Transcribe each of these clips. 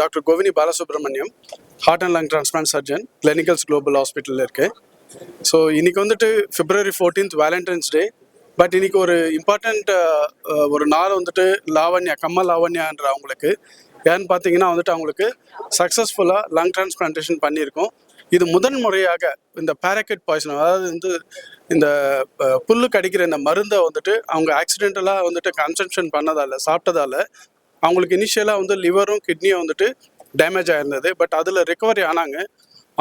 Doctor Govini Balasubramaniam, heart and lung transplant surgeon, Gleneagles global ஹாஸ்பிட்டலில் இருக்கேன். So இன்னைக்கு வந்துட்டு February 14th Valentine's day. But இன்னைக்கு ஒரு இம்பார்ட்டண்ட் ஒரு நாள் வந்துட்டு கம்மா லாவண்யான்ற அவங்களுக்கு ஏன்னு பார்த்தீங்கன்னா வந்துட்டு அவங்களுக்கு சக்ஸஸ்ஃபுல்லாக லங் டிரான்ஸ்பிளான்டேஷன் பண்ணியிருக்கோம். இது முதன் முறையாக இந்த பேராக்கைட் பாய்சன், அதாவது வந்து இந்த புல்லு கடிக்கிற இந்த மருந்தை வந்துட்டு அவங்க ஆக்சிடென்டலாக வந்துட்டு கன்சம்ஷன் சாப்பிட்டதால அவங்களுக்கு இனிஷியலாக வந்து லிவரும் கிட்னியும் வந்துட்டு டேமேஜ் ஆயிருந்தது. பட் அதில் ரிகவரி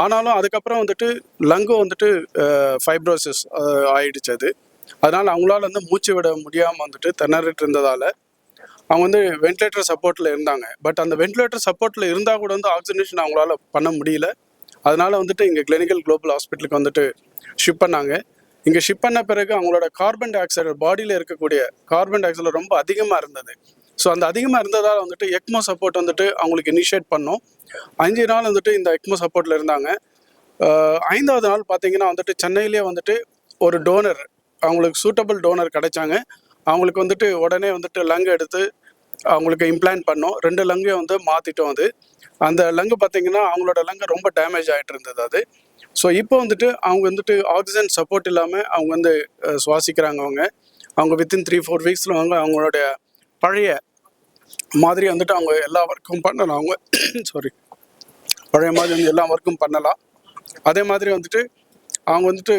ஆனாலும் அதுக்கப்புறம் வந்துட்டு லங்கும் வந்துட்டு ஃபைப்ரோசிஸ் ஆயிடுச்சு அது. அதனால் அவங்களால வந்து மூச்சு விட முடியாமல் வந்துட்டு திணறிட்டு இருந்ததால் அவங்க வந்து வென்டிலேட்டர் சப்போர்ட்டில் இருந்தாங்க. பட் அந்த வென்டிலேட்டர் சப்போர்ட்டில் இருந்தால் கூட வந்து ஆக்சிஜனேஷன் அவங்களால பண்ண முடியல. அதனால வந்துட்டு இங்கே கிளினிக்கல் குளோபல் ஹாஸ்பிட்டலுக்கு வந்துட்டு ஷிப் பண்ணாங்க. இங்கே ஷிப் பண்ண பிறகு அவங்களோட கார்பன் டை ஆக்சைடு, பாடியில் இருக்கக்கூடிய கார்பன் டை ஆக்சைடு ரொம்ப அதிகமாக இருந்தது. ஸோ அந்த அதிகமாக இருந்ததால் வந்துட்டு எக்மோ சப்போர்ட் வந்துட்டு அவங்களுக்கு இனிஷியேட் பண்ணோம். 5 நாள் வந்துட்டு இந்த எக்மோ சப்போர்ட்டில் இருந்தாங்க. 5வது நாள் பார்த்தீங்கன்னா வந்துட்டு சென்னையிலே வந்துட்டு ஒரு டோனர், அவங்களுக்கு சூட்டபிள் டோனர் கிடைச்சாங்க. அவங்களுக்கு வந்துட்டு உடனே வந்துட்டு லங் எடுத்து அவங்களுக்கு இம்ப்ளான்ட் பண்ணோம். 2 லங்கையும் வந்து மாற்றிட்டோம். அந்த லங்கு பார்த்தீங்கன்னா அவங்களோட லங்கு ரொம்ப டேமேஜ் ஆகிட்டு இருந்தது அது. ஸோ இப்போ வந்துட்டு அவங்க வந்துட்டு ஆக்சிஜன் சப்போர்ட் இல்லாமல் அவங்க வந்து சுவாசிக்கிறாங்க. அவங்க வித்தின் 3-4 வீக்ஸில் அவங்களுடைய பழைய மாதிரி வந்துட்டு அவங்க எல்லா ஒர்க்கும் பண்ணலாம். பழைய மாதிரி வந்து எல்லா ஒர்க்கும் பண்ணலாம். அதே மாதிரி வந்துட்டு அவங்க வந்துட்டு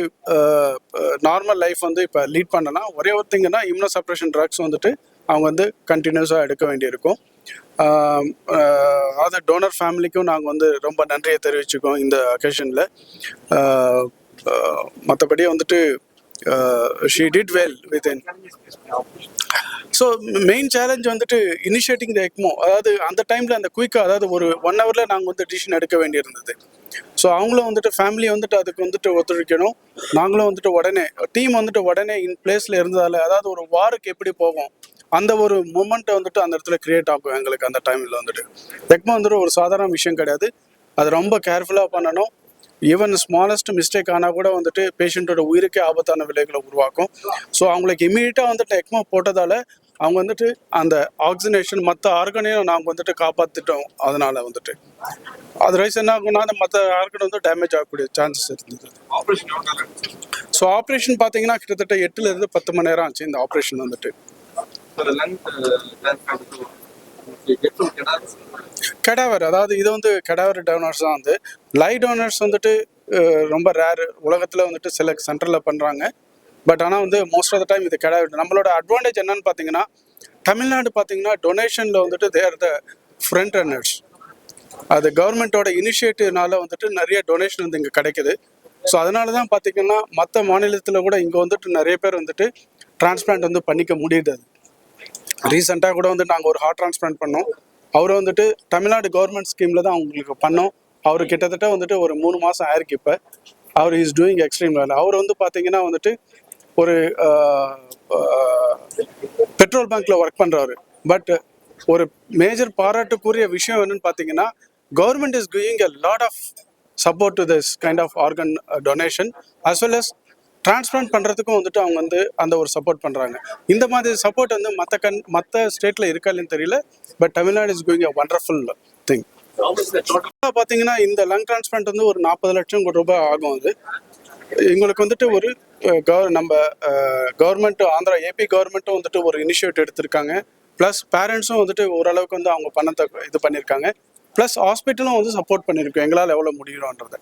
நார்மல் லைஃப் வந்து இப்போ லீட் பண்ணலாம். ஒரே ஒரு திங்கன்னா இம்யூனோசப்ரஷன் ட்ரக்ஸ் வந்துட்டு அவங்க வந்து கண்டினியூஸாக எடுக்க வேண்டியிருக்கும். அதாவது டோனர் ஃபேமிலிக்கும் நாங்கள் வந்து ரொம்ப நன்றியை தெரிவிச்சுக்கோம் இந்த அக்கேஷனில். மற்றபடி வந்துட்டு she did well within. So main challenge வந்துட்டு இனிஷியேட்டிங் த எக்மோ, அதாவது அந்த டைமில் அந்த குயிக்காக, அதாவது ஒரு 1 ஹவரில் நாங்கள் வந்து டிசிஷன் எடுக்க வேண்டியிருந்தது. ஸோ அவங்களும் வந்துட்டு ஃபேமிலியை வந்துட்டு அதுக்கு வந்துட்டு ஒத்துழைக்கணும். நாங்களும் வந்துட்டு டீம் வந்துட்டு உடனே இன் பிளேஸில் இருந்ததால், அதாவது ஒரு வாருக்கு எப்படி போகும் அந்த ஒரு மூமெண்ட்டை வந்துட்டு அந்த இடத்துல கிரியேட் ஆகும் எங்களுக்கு. அந்த டைமில் வந்துட்டு எக்மோ வந்துட்டு ஒரு சாதாரண விஷயம் கிடையாது. அது ரொம்ப கேர்ஃபுல்லாக பண்ணணும். ஈவன் ஸ்மாலஸ்ட் மிஸ்டேக் ஆனால் கூட வந்துட்டு பேஷண்ட்டோட உயிருக்கே ஆபத்தான விளைவுகளை உருவாக்கும். ஸோ அவங்களுக்கு இமீடியட்டாக வந்துட்டு எக்மோ போட்டதால் அவங்க வந்துட்டு அந்த ஆக்சிஜனேஷன் மற்ற ஆர்கனையும் நாங்கள் வந்துட்டு காப்பாற்றிட்டோம். அதனால் வந்துட்டு அதர்வைஸ் என்ன ஆகும்னா அந்த மற்ற ஆர்கன் வந்து டேமேஜ் ஆகக்கூடிய சான்சஸ் இருந்தது. ஸோ ஆப்ரேஷன் பார்த்தீங்கன்னா கிட்டத்தட்ட 8லேருந்து 10 மணி நேரம் ஆச்சு இந்த ஆப்ரேஷன் வந்துட்டு. கெடாவர், அதாவது இது வந்து கெடாவர் டோனர்ஸ் தான். வந்து லைவ் டோனர்ஸ் வந்துட்டு ரொம்ப ரேரு உலகத்தில் வந்துட்டு சில சென்டரில் பண்ணுறாங்க. பட் ஆனால் வந்து மோஸ்ட் ஆஃப் த டைம் இது கெடாவர். நம்மளோட அட்வான்டேஜ் என்னன்னு பார்த்தீங்கன்னா, தமிழ்நாடு பார்த்தீங்கன்னா டொனேஷனில் வந்துட்டு தேர் த ஃப்ரண்ட் ரன்னர்ஸ். அது கவர்மெண்ட்டோட இனிஷியேட்டிவ்னால வந்துட்டு நிறைய டொனேஷன் வந்து இங்கே கிடைக்குது. ஸோ அதனால தான் பார்த்தீங்கன்னா மற்ற மாநிலத்தில் கூட இங்கே வந்துட்டு நிறைய பேர் வந்துட்டு டிரான்ஸ்பிளான்ட் வந்து பண்ணிக்க முடியுது. ரீசெண்டாக கூட வந்து நாங்கள் ஒரு ஹார்ட் டிரான்ஸ்பிளான்ட் பண்ணோம். அவரை வந்துட்டு தமிழ்நாடு கவர்மெண்ட் ஸ்கீமில் தான் அவங்களுக்கு பண்ணோம். அவர் கிட்டத்தட்ட வந்துட்டு ஒரு 3 மாதம் ஆயிருக்கு. இப்போ அவர் இஸ் டூயிங் எக்ஸ்ட்ரீம் வெல். அவர் வந்து பார்த்தீங்கன்னா வந்துட்டு ஒரு பெட்ரோல் பங்க்ல ஒர்க் பண்ணுறவர். பட் ஒரு மேஜர் பாராட்டுக்குரிய விஷயம் என்னன்னு பார்த்தீங்கன்னா, government is giving a lot of support to this kind of organ donation as well as transplant பண்ணுறதுக்கும் வந்துட்டு அவங்க வந்து அந்த ஒரு சப்போர்ட் பண்ணுறாங்க. இந்த மாதிரி சப்போர்ட் வந்து மற்ற ஸ்டேட்டில் இருக்கா இல்லைன்னு தெரியல. But Tamil Nadu is going a wonderful thing. பார்த்தீங்கன்னா இந்த லங் டிரான்ஸ்பிளான்ட் வந்து ஒரு 40 லட்சம் ரூபாய் ஆகும். அது எங்களுக்கு வந்துட்டு ஒரு நம்ம கவர்மெண்ட் ஆந்திரா ஏபி கவர்மெண்ட்டும் வந்துட்டு ஒரு இனிஷியேட்டிவ் எடுத்திருக்காங்க. ப்ளஸ் பேரண்ட்ஸும் வந்துட்டு ஓரளவுக்கு வந்து அவங்க பணத்தை இது பண்ணியிருக்காங்க. ப்ளஸ் ஹாஸ்பிட்டலும் வந்து சப்போர்ட் பண்ணியிருக்கோம் எங்களால் எவ்வளோ முடியும்ன்றதை.